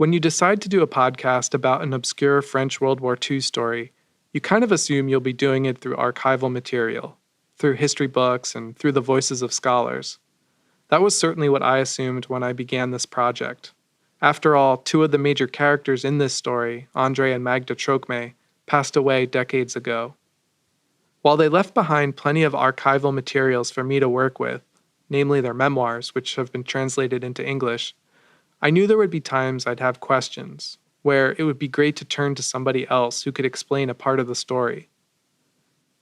When you decide to do a podcast about an obscure French World War II story, you kind of assume you'll be doing it through archival material, through history books, and through the voices of scholars. That was certainly what I assumed when I began this project. After all, two of the major characters in this story, André and Magda Trocmé, passed away decades ago. While they left behind plenty of archival materials for me to work with, namely their memoirs, which have been translated into English, I knew there would be times I'd have questions, where it would be great to turn to somebody else who could explain a part of the story.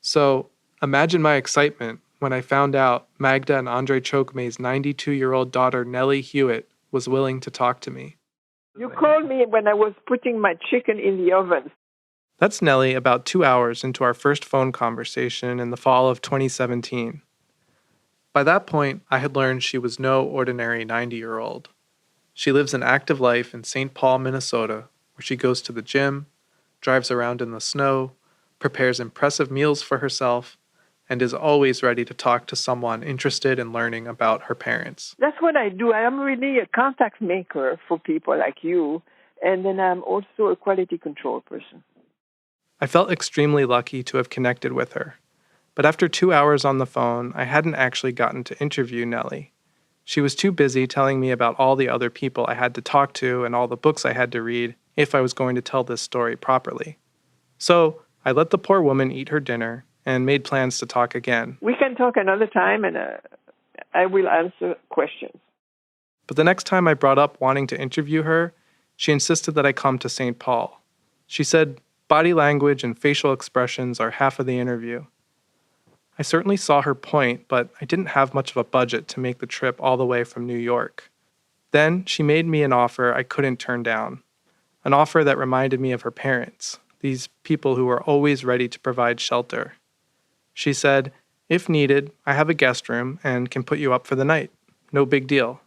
So, imagine my excitement when I found out Magda and André Trocmé's 92-year-old daughter Nellie Hewitt was willing to talk to me. You called me when I was putting my chicken in the oven. That's Nellie about 2 hours into our first phone conversation in the fall of 2017. By that point, I had learned she was no ordinary 90-year-old. She lives an active life in St. Paul, Minnesota, where she goes to the gym, drives around in the snow, prepares impressive meals for herself, and is always ready to talk to someone interested in learning about her parents. That's what I do. I am really a contact maker for people like you, and then I'm also a quality control person. I felt extremely lucky to have connected with her. But after 2 hours on the phone, I hadn't actually gotten to interview Nellie. She was too busy telling me about all the other people I had to talk to and all the books I had to read if I was going to tell this story properly. So I let the poor woman eat her dinner and made plans to talk again. We can talk another time, and I will answer questions. But the next time I brought up wanting to interview her, she insisted that I come to St. Paul. She said body language and facial expressions are half of the interview. I certainly saw her point, but I didn't have much of a budget to make the trip all the way from New York. Then she made me an offer I couldn't turn down, an offer that reminded me of her parents, these people who were always ready to provide shelter. She said, "If needed, I have a guest room and can put you up for the night. No big deal."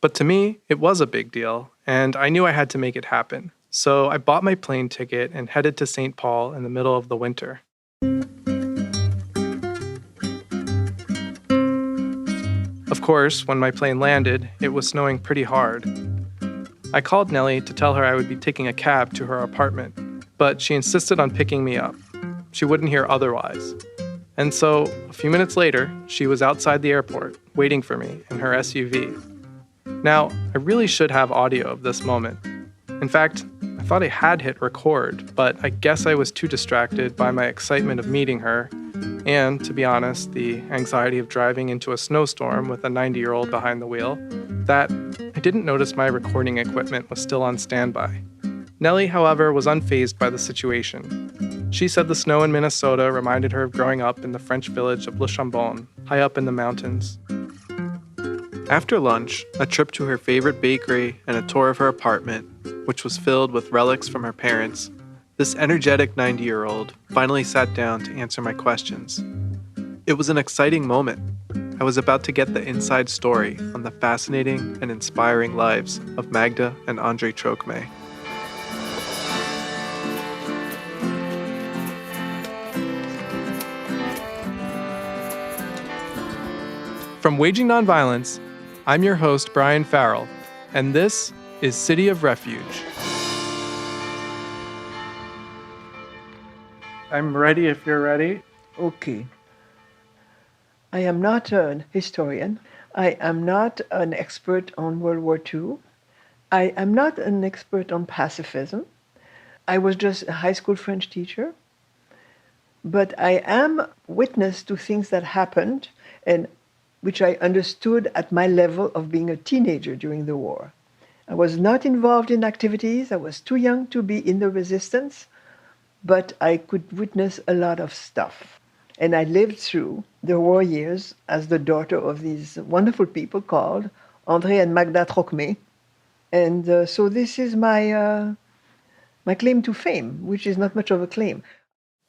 But to me, it was a big deal, and I knew I had to make it happen. So I bought my plane ticket and headed to St. Paul in the middle of the winter. Of course, when my plane landed, it was snowing pretty hard. I called Nellie to tell her I would be taking a cab to her apartment, but she insisted on picking me up. She wouldn't hear otherwise. And so, a few minutes later, she was outside the airport, waiting for me in her SUV. Now, I really should have audio of this moment. In fact, I thought I had hit record, but I guess I was too distracted by my excitement of meeting her, and, to be honest, the anxiety of driving into a snowstorm with a 90-year-old behind the wheel, that I didn't notice my recording equipment was still on standby. Nellie, however, was unfazed by the situation. She said the snow in Minnesota reminded her of growing up in the French village of Le Chambon, high up in the mountains. After lunch, a trip to her favorite bakery and a tour of her apartment, which was filled with relics from her parents, this energetic 90-year-old finally sat down to answer my questions. It was an exciting moment. I was about to get the inside story on the fascinating and inspiring lives of Magda and André Trocmé. From Waging Nonviolence, I'm your host, Brian Farrell, and this is City of Refuge. I'm ready if you're ready. Okay. I am not a historian. I am not an expert on World War II. I am not an expert on pacifism. I was just a high school French teacher. But I am witness to things that happened and which I understood at my level of being a teenager during the war. I was not involved in activities. I was too young to be in the resistance, but I could witness a lot of stuff. And I lived through the war years as the daughter of these wonderful people called André and Magda Trocmé. And so this is my claim to fame, which is not much of a claim.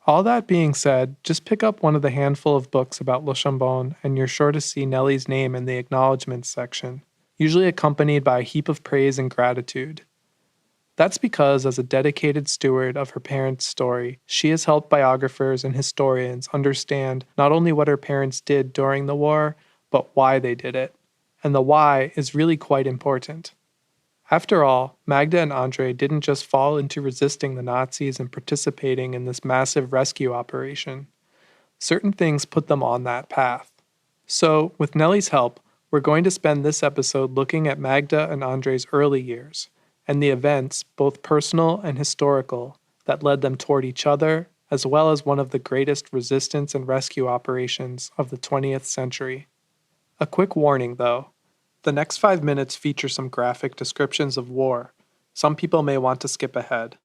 All that being said, just pick up one of the handful of books about Le Chambon and you're sure to see Nellie's name in the acknowledgments section, usually accompanied by a heap of praise and gratitude. That's because, as a dedicated steward of her parents' story, she has helped biographers and historians understand not only what her parents did during the war, but why they did it. And the why is really quite important. After all, Magda and André didn't just fall into resisting the Nazis and participating in this massive rescue operation. Certain things put them on that path. So, with Nellie's help, we're going to spend this episode looking at Magda and André's early years and the events, both personal and historical, that led them toward each other, as well as one of the greatest resistance and rescue operations of the 20th century. A quick warning, though. The next 5 minutes feature some graphic descriptions of war. Some people may want to skip ahead.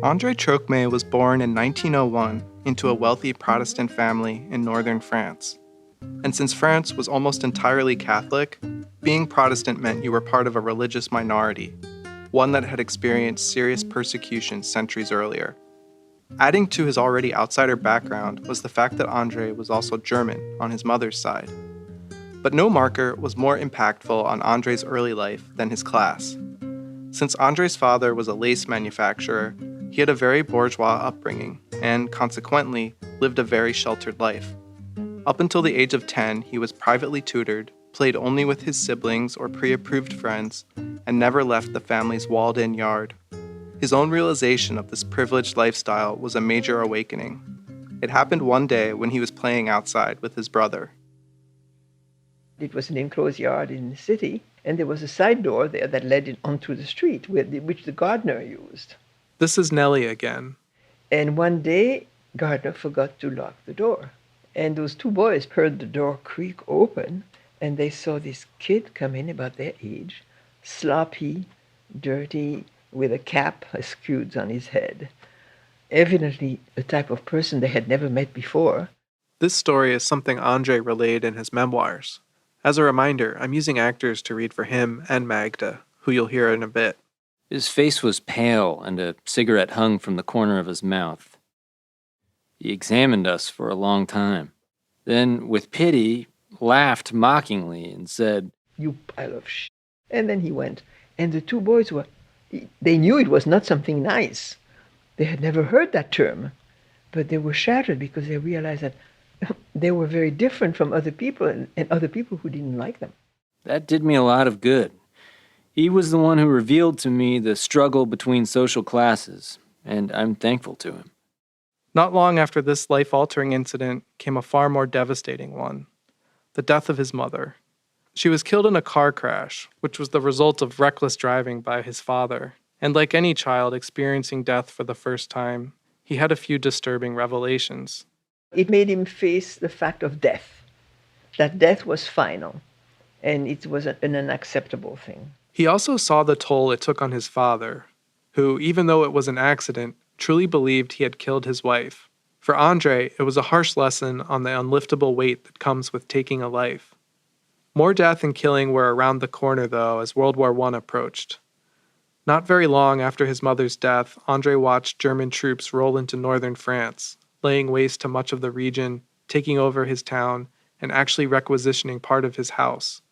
André Trocmé was born in 1901 into a wealthy Protestant family in northern France. And since France was almost entirely Catholic, being Protestant meant you were part of a religious minority, one that had experienced serious persecution centuries earlier. Adding to his already outsider background was the fact that André was also German on his mother's side. But no marker was more impactful on André's early life than his class. Since André's father was a lace manufacturer, he had a very bourgeois upbringing and, consequently, lived a very sheltered life. Up until the age of 10, he was privately tutored, played only with his siblings or pre-approved friends, and never left the family's walled-in yard. His own realization of this privileged lifestyle was a major awakening. It happened one day when he was playing outside with his brother. It was an enclosed yard in the city, and there was a side door there that led onto the street, which the gardener used. This is Nellie again. And one day, Gardner forgot to lock the door. And those two boys heard the door creak open, and they saw this kid come in about their age, sloppy, dirty, with a cap askew on his head. Evidently a type of person they had never met before. This story is something André relayed in his memoirs. As a reminder, I'm using actors to read for him and Magda, who you'll hear in a bit. His face was pale, and a cigarette hung from the corner of his mouth. He examined us for a long time. Then, with pity, laughed mockingly and said, "You pile of shit." And then he went. And the two boys they knew it was not something nice. They had never heard that term. But they were shattered because they realized that they were very different from other people and other people who didn't like them. That did me a lot of good. He was the one who revealed to me the struggle between social classes, and I'm thankful to him. Not long after this life-altering incident came a far more devastating one: the death of his mother. She was killed in a car crash, which was the result of reckless driving by his father. And like any child experiencing death for the first time, he had a few disturbing revelations. It made him face the fact of death, that death was final, and it was an unacceptable thing. He also saw the toll it took on his father, who, even though it was an accident, truly believed he had killed his wife. For André, it was a harsh lesson on the unliftable weight that comes with taking a life. More death and killing were around the corner, though, as World War I approached. Not very long after his mother's death, André watched German troops roll into northern France, laying waste to much of the region, taking over his town, and actually requisitioning part of his house.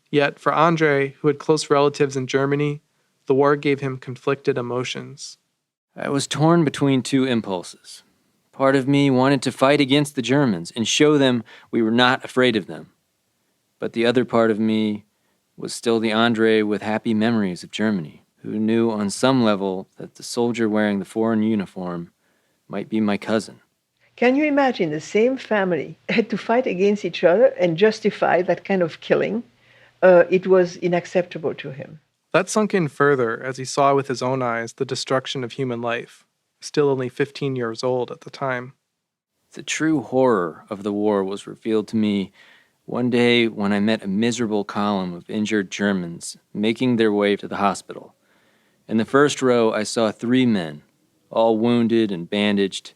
Yet, for André, who had close relatives in Germany, the war gave him conflicted emotions. I was torn between two impulses. Part of me wanted to fight against the Germans and show them we were not afraid of them. But the other part of me was still the André with happy memories of Germany, who knew on some level that the soldier wearing the foreign uniform might be my cousin. Can you imagine the same family had to fight against each other and justify that kind of killing? It was unacceptable to him. That sunk in further as he saw with his own eyes the destruction of human life, still only 15 years old at the time. The true horror of the war was revealed to me one day when I met a miserable column of injured Germans making their way to the hospital. In the first row, I saw 3 men, all wounded and bandaged.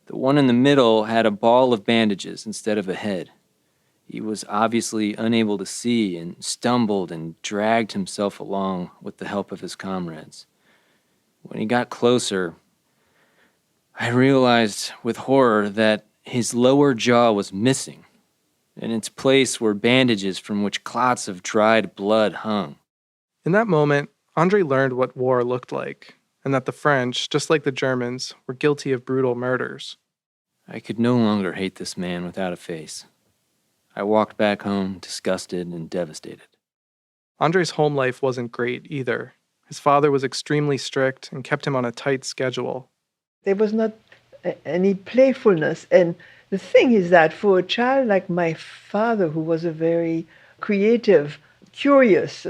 The one in the middle had a ball of bandages instead of a head. He was obviously unable to see and stumbled and dragged himself along with the help of his comrades. When he got closer, I realized with horror that his lower jaw was missing. In its place were bandages from which clots of dried blood hung. In that moment, André learned what war looked like, and that the French, just like the Germans, were guilty of brutal murders. I could no longer hate this man without a face. I walked back home, disgusted and devastated. André's home life wasn't great either. His father was extremely strict and kept him on a tight schedule. There was not any playfulness. And the thing is that for a child like my father, who was a very creative, curious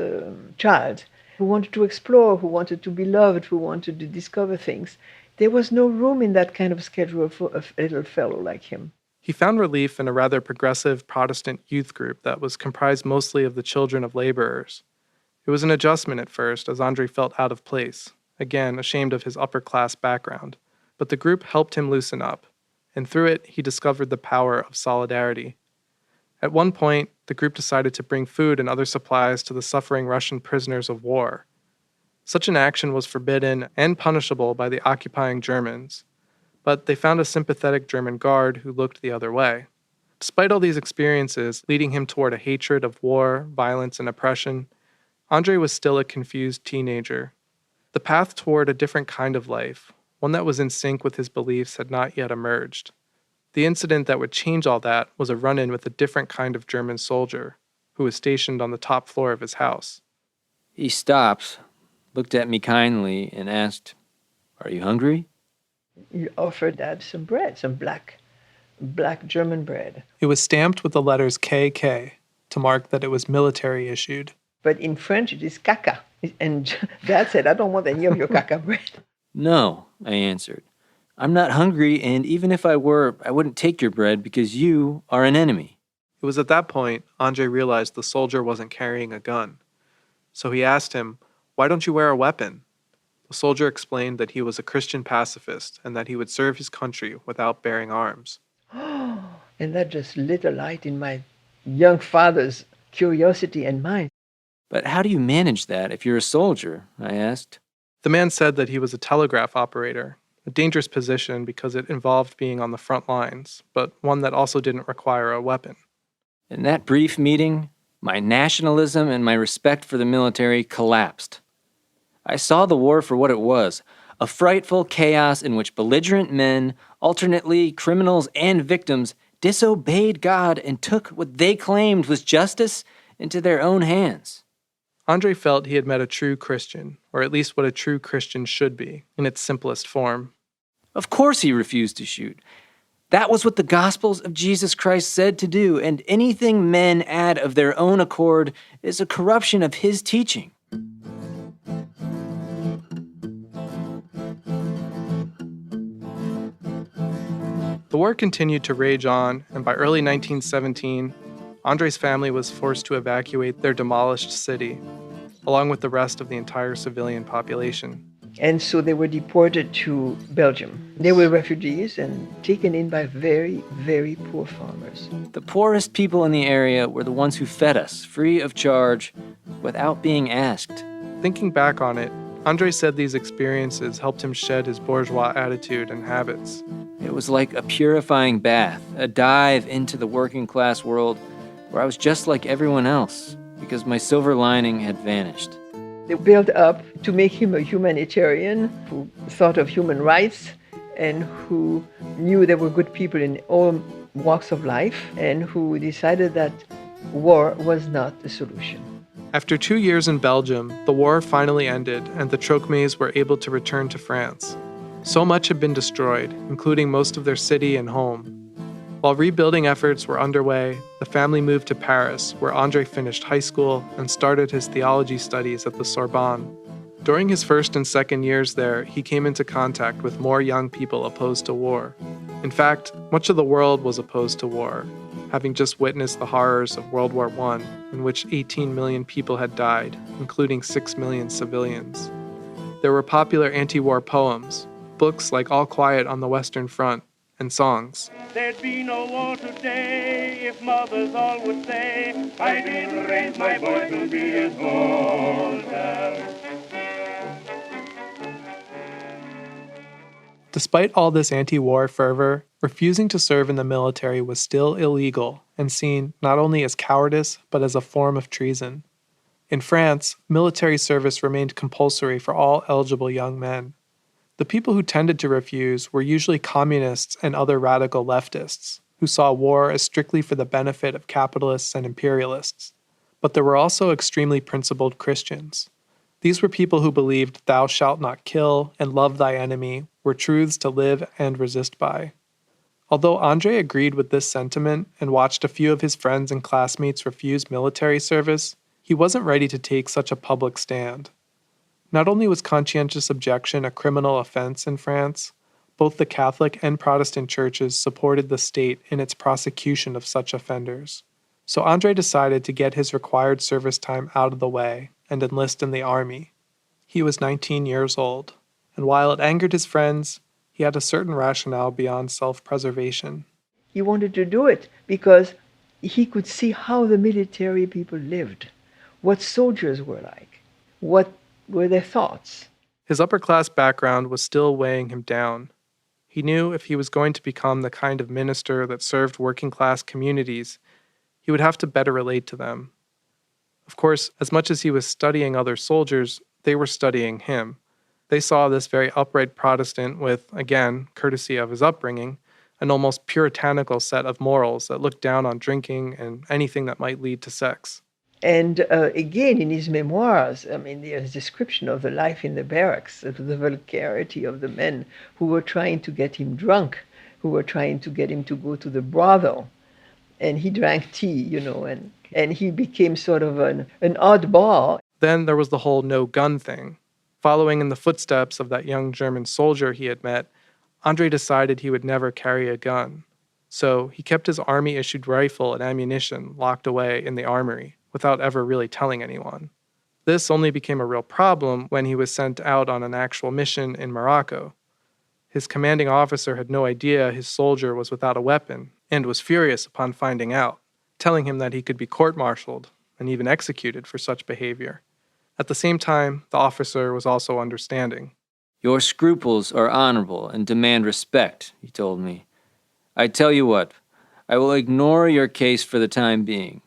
child, who wanted to explore, who wanted to be loved, who wanted to discover things, there was no room in that kind of schedule for a little fellow like him. He found relief in a rather progressive Protestant youth group that was comprised mostly of the children of laborers. It was an adjustment at first, as André felt out of place, again ashamed of his upper-class background. But the group helped him loosen up, and through it, he discovered the power of solidarity. At one point, the group decided to bring food and other supplies to the suffering Russian prisoners of war. Such an action was forbidden and punishable by the occupying Germans, but they found a sympathetic German guard who looked the other way. Despite all these experiences leading him toward a hatred of war, violence, and oppression, André was still a confused teenager. The path toward a different kind of life, one that was in sync with his beliefs, had not yet emerged. The incident that would change all that was a run-in with a different kind of German soldier, who was stationed on the top floor of his house. He stopped, looked at me kindly, and asked, "Are you hungry?" He offered Dad some bread, some black German bread. It was stamped with the letters KK to mark that it was military issued. But in French, it is caca. And Dad said, I don't want any of your caca bread. "No," I answered. "I'm not hungry, and even if I were, I wouldn't take your bread because you are an enemy." It was at that point André realized the soldier wasn't carrying a gun. So he asked him, "Why don't you wear a weapon?" The soldier explained that he was a Christian pacifist and that he would serve his country without bearing arms. And that just lit a light in my young father's curiosity and mine. "But how do you manage that if you're a soldier?" I asked. The man said that he was a telegraph operator, a dangerous position because it involved being on the front lines, but one that also didn't require a weapon. In that brief meeting, my nationalism and my respect for the military collapsed. I saw the war for what it was, a frightful chaos in which belligerent men, alternately criminals and victims, disobeyed God and took what they claimed was justice into their own hands. André felt he had met a true Christian, or at least what a true Christian should be, in its simplest form. Of course he refused to shoot. That was what the Gospels of Jesus Christ said to do, and anything men add of their own accord is a corruption of his teaching. The war continued to rage on, and by early 1917, André's family was forced to evacuate their demolished city, along with the rest of the entire civilian population. And so they were deported to Belgium. They were refugees and taken in by very, very poor farmers. The poorest people in the area were the ones who fed us, free of charge, without being asked. Thinking back on it, André said these experiences helped him shed his bourgeois attitude and habits. It was like a purifying bath, a dive into the working class world where I was just like everyone else because my silver lining had vanished. They built up to make him a humanitarian who thought of human rights and who knew there were good people in all walks of life and who decided that war was not the solution. After 2 years in Belgium, the war finally ended and the Trocmés were able to return to France. So much had been destroyed, including most of their city and home. While rebuilding efforts were underway, the family moved to Paris, where André finished high school and started his theology studies at the Sorbonne. During his first and second years there, he came into contact with more young people opposed to war. In fact, much of the world was opposed to war, having just witnessed the horrors of World War I, in which 18 million people had died, including 6 million civilians. There were popular anti-war poems, books like All Quiet on the Western Front, and songs. There'd be no war today if mothers all would say, I didn't raise my boy to be a soldier. Despite all this anti-war fervor, refusing to serve in the military was still illegal and seen not only as cowardice, but as a form of treason. In France, military service remained compulsory for all eligible young men. The people who tended to refuse were usually communists and other radical leftists. who saw war as strictly for the benefit of capitalists and imperialists. But there were also extremely principled Christians. These were people who believed "thou shalt not kill" and "love thy enemy" were truths to live and resist by. Although André agreed with this sentiment and watched a few of his friends and classmates refuse military service, he wasn't ready to take such a public stand. Not only was conscientious objection a criminal offense in France, both the Catholic and Protestant churches supported the state in its prosecution of such offenders. So André decided to get his required service time out of the way and enlist in the army. He was 19 years old, and while it angered his friends, he had a certain rationale beyond self-preservation. He wanted to do it because he could see how the military people lived, what soldiers were like, what were their thoughts. His upper-class background was still weighing him down. He knew if he was going to become the kind of minister that served working-class communities, he would have to better relate to them. Of course, as much as he was studying other soldiers, they were studying him. They saw this very upright Protestant with, again, courtesy of his upbringing, an almost puritanical set of morals that looked down on drinking and anything that might lead to sex. And again, in his memoirs, I mean, there's a description of the life in the barracks, of the vulgarity of the men who were trying to get him drunk, who were trying to get him to go to the brothel. And he drank tea, and he became sort of an oddball. Then there was the whole no-gun thing. Following in the footsteps of that young German soldier he had met, André decided he would never carry a gun. So he kept his army-issued rifle and ammunition locked away in the armory, without ever really telling anyone. This only became a real problem when he was sent out on an actual mission in Morocco. His commanding officer had no idea his soldier was without a weapon, and was furious upon finding out, telling him that he could be court-martialed and even executed for such behavior. At the same time, the officer was also understanding. "Your scruples are honorable and demand respect," he told me. "I tell you what, I will ignore your case for the time being.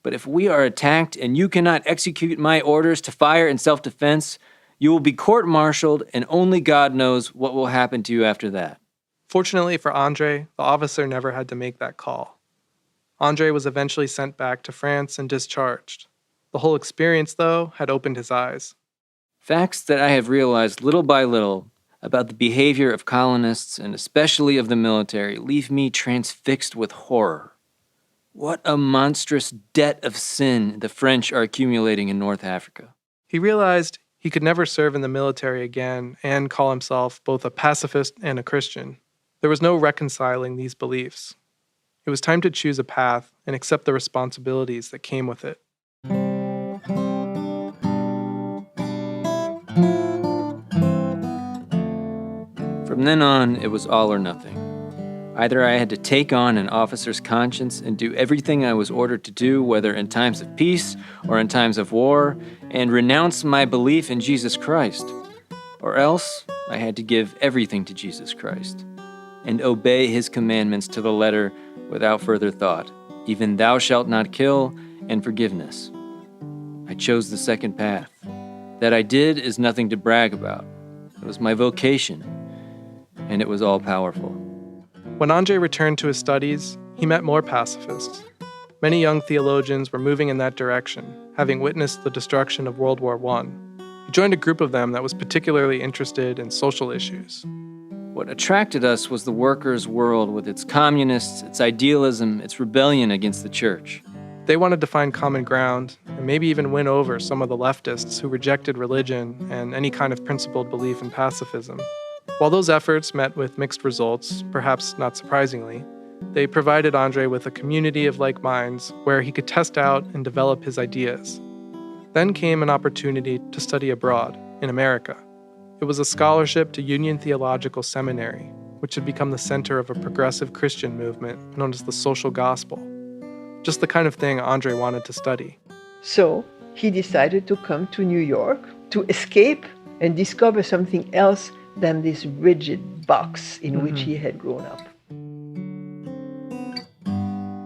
But if we are attacked and you cannot execute my orders to fire in self-defense, you will be court-martialed and only God knows what will happen to you after that." Fortunately for André, the officer never had to make that call. André was eventually sent back to France and discharged. The whole experience, though, had opened his eyes. Facts that I have realized little by little about the behavior of colonists and especially of the military leave me transfixed with horror. What a monstrous debt of sin the French are accumulating in North Africa. He realized he could never serve in the military again and call himself both a pacifist and a Christian. There was no reconciling these beliefs. It was time to choose a path and accept the responsibilities that came with it. From then on, it was all or nothing. Either I had to take on an officer's conscience and do everything I was ordered to do, whether in times of peace or in times of war, and renounce my belief in Jesus Christ, or else I had to give everything to Jesus Christ and obey his commandments to the letter without further thought, even "thou shalt not kill" and forgiveness. I chose the second path. That I did is nothing to brag about. It was my vocation, and it was all-powerful. When André returned to his studies, he met more pacifists. Many young theologians were moving in that direction, having witnessed the destruction of World War I. He joined a group of them that was particularly interested in social issues. What attracted us was the workers' world with its communists, its idealism, its rebellion against the church. They wanted to find common ground and maybe even win over some of the leftists who rejected religion and any kind of principled belief in pacifism. While those efforts met with mixed results, perhaps not surprisingly, they provided André with a community of like minds where he could test out and develop his ideas. Then came an opportunity to study abroad, in America. It was a scholarship to Union Theological Seminary, which had become the center of a progressive Christian movement known as the social gospel. Just the kind of thing André wanted to study. So he decided to come to New York to escape and discover something else than this rigid box in which he had grown up.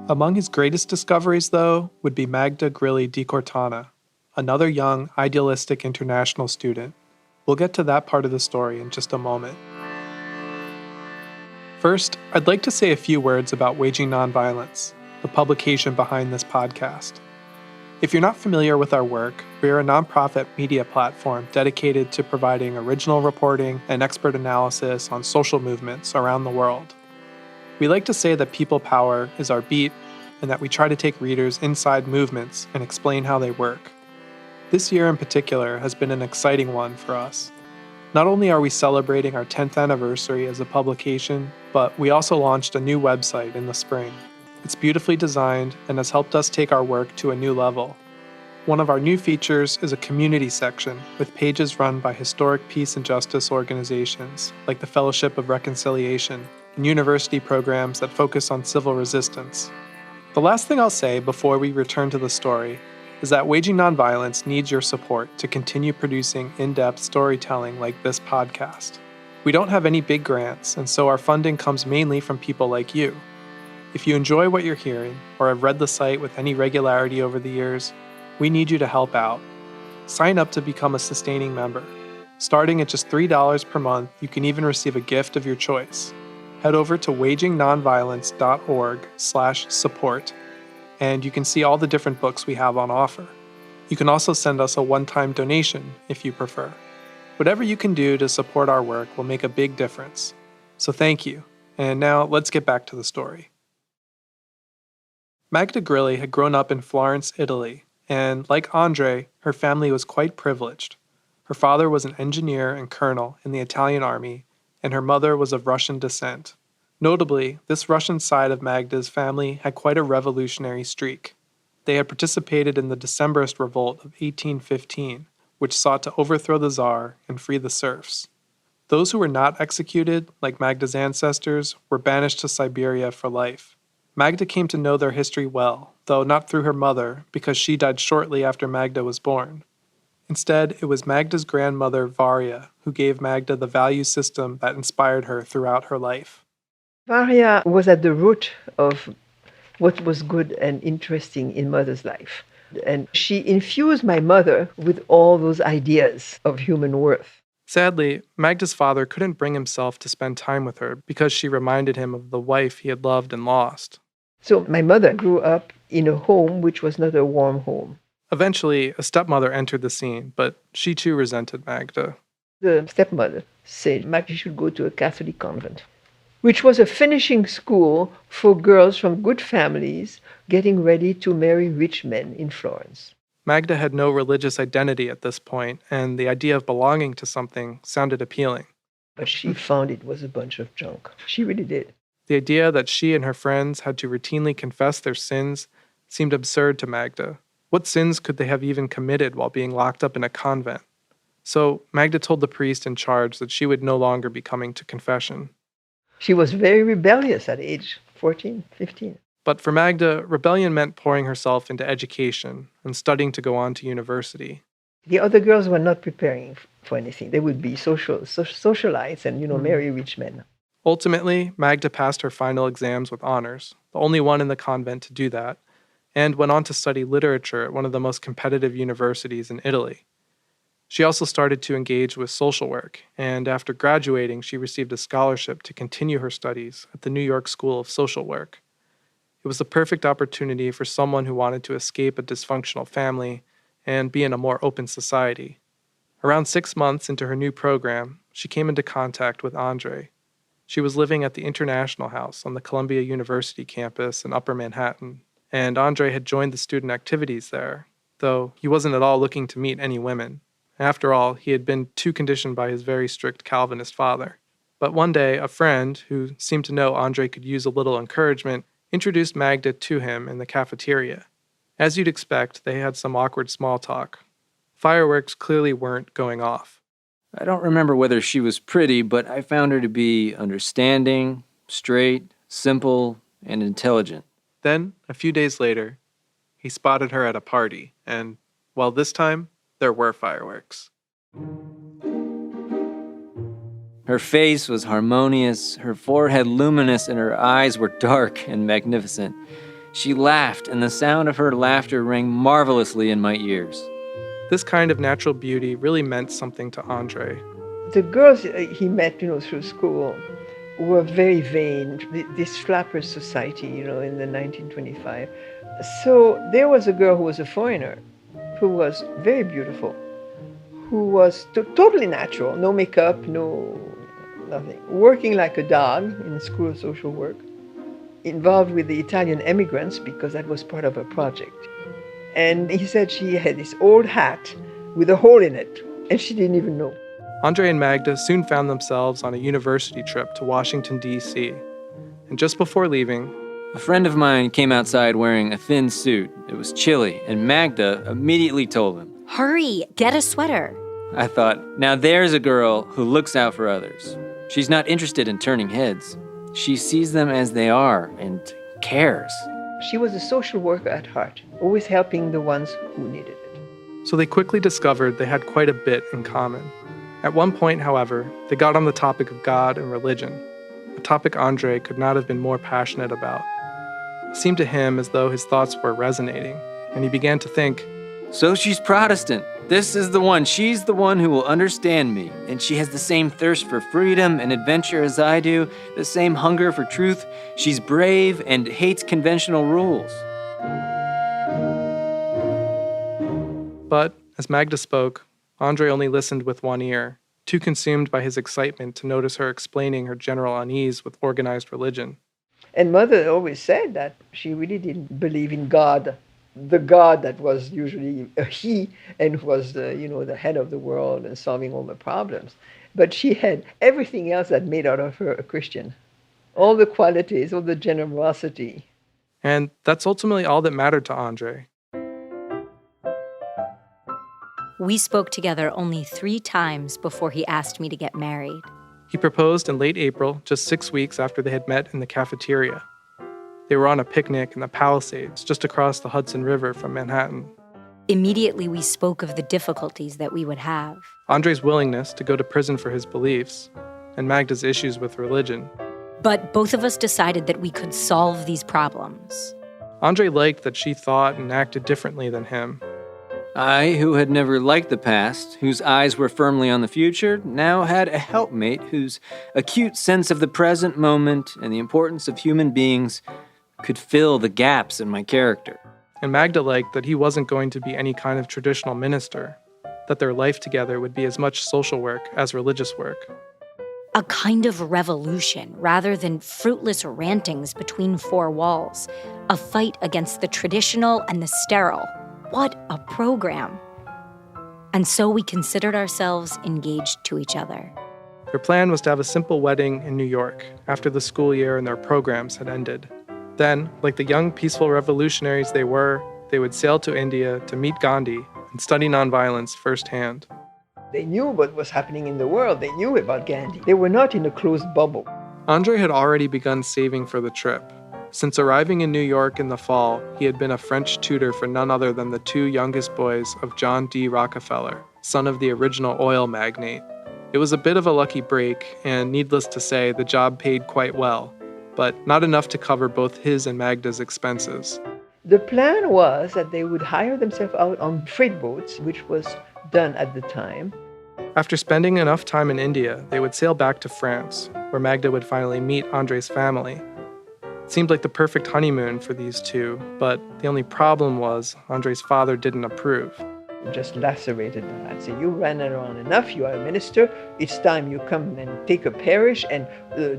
Among his greatest discoveries, though, would be Magda di Cortana, another young, idealistic international student. We'll get to that part of the story in just a moment. First, I'd like to say a few words about Waging Nonviolence, the publication behind this podcast. If you're not familiar with our work, we are a nonprofit media platform dedicated to providing original reporting and expert analysis on social movements around the world. We like to say that people power is our beat and that we try to take readers inside movements and explain how they work. This year in particular has been an exciting one for us. Not only are we celebrating our 10th anniversary as a publication, but we also launched a new website in the spring. It's beautifully designed and has helped us take our work to a new level. One of our new features is a community section with pages run by historic peace and justice organizations like the Fellowship of Reconciliation and university programs that focus on civil resistance. The last thing I'll say before we return to the story is that Waging Nonviolence needs your support to continue producing in-depth storytelling like this podcast. We don't have any big grants, and so our funding comes mainly from people like you. If you enjoy what you're hearing, or have read the site with any regularity over the years, we need you to help out. Sign up to become a sustaining member. Starting at just $3 per month, you can even receive a gift of your choice. Head over to wagingnonviolence.org/support, and you can see all the different books we have on offer. You can also send us a one-time donation if you prefer. Whatever you can do to support our work will make a big difference. So thank you. And now let's get back to the story. Magda Grilli had grown up in Florence, Italy, and like André, her family was quite privileged. Her father was an engineer and colonel in the Italian army, and her mother was of Russian descent. Notably, this Russian side of Magda's family had quite a revolutionary streak. They had participated in the Decembrist Revolt of 1815, which sought to overthrow the Tsar and free the serfs. Those who were not executed, like Magda's ancestors, were banished to Siberia for life. Magda came to know their history well, though not through her mother, because she died shortly after Magda was born. Instead, it was Magda's grandmother, Varia, who gave Magda the value system that inspired her throughout her life. Varia was at the root of what was good and interesting in mother's life. And she infused my mother with all those ideas of human worth. Sadly, Magda's father couldn't bring himself to spend time with her because she reminded him of the wife he had loved and lost. So my mother grew up in a home which was not a warm home. Eventually, a stepmother entered the scene, but she too resented Magda. The stepmother said Magda should go to a Catholic convent, which was a finishing school for girls from good families getting ready to marry rich men in Florence. Magda had no religious identity at this point, and the idea of belonging to something sounded appealing. But she found it was a bunch of junk. She really did. The idea that she and her friends had to routinely confess their sins seemed absurd to Magda. What sins could they have even committed while being locked up in a convent? So Magda told the priest in charge that she would no longer be coming to confession. She was very rebellious at age 14, 15. But for Magda, rebellion meant pouring herself into education and studying to go on to university. The other girls were not preparing for anything. They would be socialites and, marry rich men. Ultimately, Magda passed her final exams with honors, the only one in the convent to do that, and went on to study literature at one of the most competitive universities in Italy. She also started to engage with social work, and after graduating, she received a scholarship to continue her studies at the New York School of Social Work. It was the perfect opportunity for someone who wanted to escape a dysfunctional family and be in a more open society. Around 6 months into her new program, she came into contact with André. She was living at the International House on the Columbia University campus in Upper Manhattan, and André had joined the student activities there, though he wasn't at all looking to meet any women. After all, he had been too conditioned by his very strict Calvinist father. But one day, a friend, who seemed to know André could use a little encouragement, introduced Magda to him in the cafeteria. As you'd expect, they had some awkward small talk. Fireworks clearly weren't going off. I don't remember whether she was pretty, but I found her to be understanding, straight, simple, and intelligent. Then, a few days later, he spotted her at a party, and, well, this time, there were fireworks. Her face was harmonious, her forehead luminous, and her eyes were dark and magnificent. She laughed, and the sound of her laughter rang marvelously in my ears. This kind of natural beauty really meant something to André. The girls he met, through school, were very vain, this flapper society, in the 1925. So there was a girl who was a foreigner, who was very beautiful, who was totally natural, no makeup, no nothing, working like a dog in the School of Social Work, involved with the Italian immigrants because that was part of a project. And he said she had this old hat with a hole in it, and she didn't even know. André and Magda soon found themselves on a university trip to Washington, D.C. And just before leaving, a friend of mine came outside wearing a thin suit. It was chilly, and Magda immediately told him, "Hurry, get a sweater." I thought, now there's a girl who looks out for others. She's not interested in turning heads. She sees them as they are and cares. She was a social worker at heart, always helping the ones who needed it. So they quickly discovered they had quite a bit in common. At one point, however, they got on the topic of God and religion, a topic André could not have been more passionate about. It seemed to him as though his thoughts were resonating, and he began to think, so she's Protestant. This is the one. She's the one who will understand me. And she has the same thirst for freedom and adventure as I do, the same hunger for truth. She's brave and hates conventional rules. But as Magda spoke, André only listened with one ear, too consumed by his excitement to notice her explaining her general unease with organized religion. And Mother always said that she really didn't believe in God, the God that was usually a he and who was the head of the world and solving all the problems. But she had everything else that made out of her a Christian. All the qualities, all the generosity. And that's ultimately all that mattered to André. We spoke together only 3 times before he asked me to get married. He proposed in late April, just 6 weeks after they had met in the cafeteria. They were on a picnic in the Palisades, just across the Hudson River from Manhattan. Immediately, we spoke of the difficulties that we would have. André's willingness to go to prison for his beliefs, and Magda's issues with religion. But both of us decided that we could solve these problems. André liked that she thought and acted differently than him. I, who had never liked the past, whose eyes were firmly on the future, now had a helpmate whose acute sense of the present moment and the importance of human beings could fill the gaps in my character. And Magda liked that he wasn't going to be any kind of traditional minister, that their life together would be as much social work as religious work. A kind of revolution rather than fruitless rantings between 4 walls. A fight against the traditional and the sterile. What a program. And so we considered ourselves engaged to each other. Their plan was to have a simple wedding in New York after the school year and their programs had ended. Then, like the young peaceful revolutionaries they were, they would sail to India to meet Gandhi and study nonviolence firsthand. They knew what was happening in the world. They knew about Gandhi. They were not in a closed bubble. André had already begun saving for the trip. Since arriving in New York in the fall, he had been a French tutor for none other than the 2 youngest boys of John D. Rockefeller, son of the original oil magnate. It was a bit of a lucky break, and needless to say, the job paid quite well, but not enough to cover both his and Magda's expenses. The plan was that they would hire themselves out on freight boats, which was done at the time. After spending enough time in India, they would sail back to France, where Magda would finally meet André's family. It seemed like the perfect honeymoon for these two, but the only problem was André's father didn't approve. Just lacerated them. I'd say, you ran around enough, you are a minister, it's time you come and take a parish, and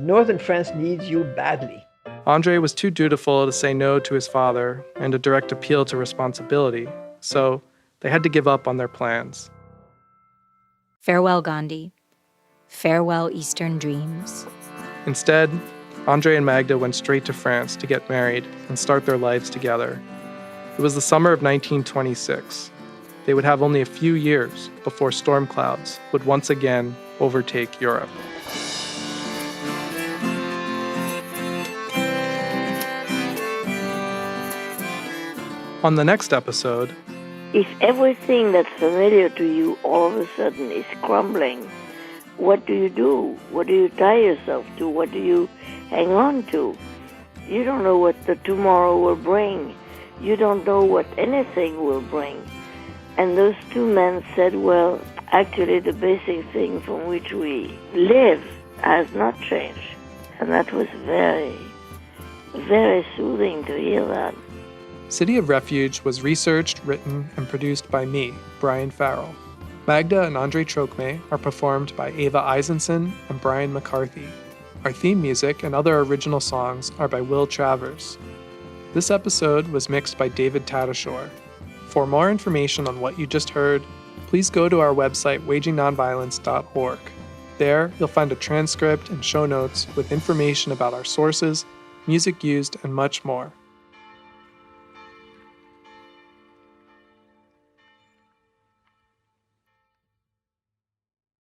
northern France needs you badly. André was too dutiful to say no to his father and a direct appeal to responsibility, so they had to give up on their plans. Farewell, Gandhi. Farewell, Eastern dreams. Instead, André and Magda went straight to France to get married and start their lives together. It was the summer of 1926. They would have only a few years before storm clouds would once again overtake Europe. On the next episode, if everything that's familiar to you all of a sudden is crumbling, what do you do? What do you tie yourself to? What do you hang on to? You don't know what the tomorrow will bring. You don't know what anything will bring. And those 2 men said, well, actually the basic thing from which we live has not changed. And that was very, very soothing to hear that. City of Refuge was researched, written, and produced by me, Brian Farrell. Magda and André Trocmé are performed by Ava Eisenson and Brian McCarthy. Our theme music and other original songs are by Will Travers. This episode was mixed by David Tadashore. For more information on what you just heard, please go to our website, wagingnonviolence.org. There, you'll find a transcript and show notes with information about our sources, music used, and much more.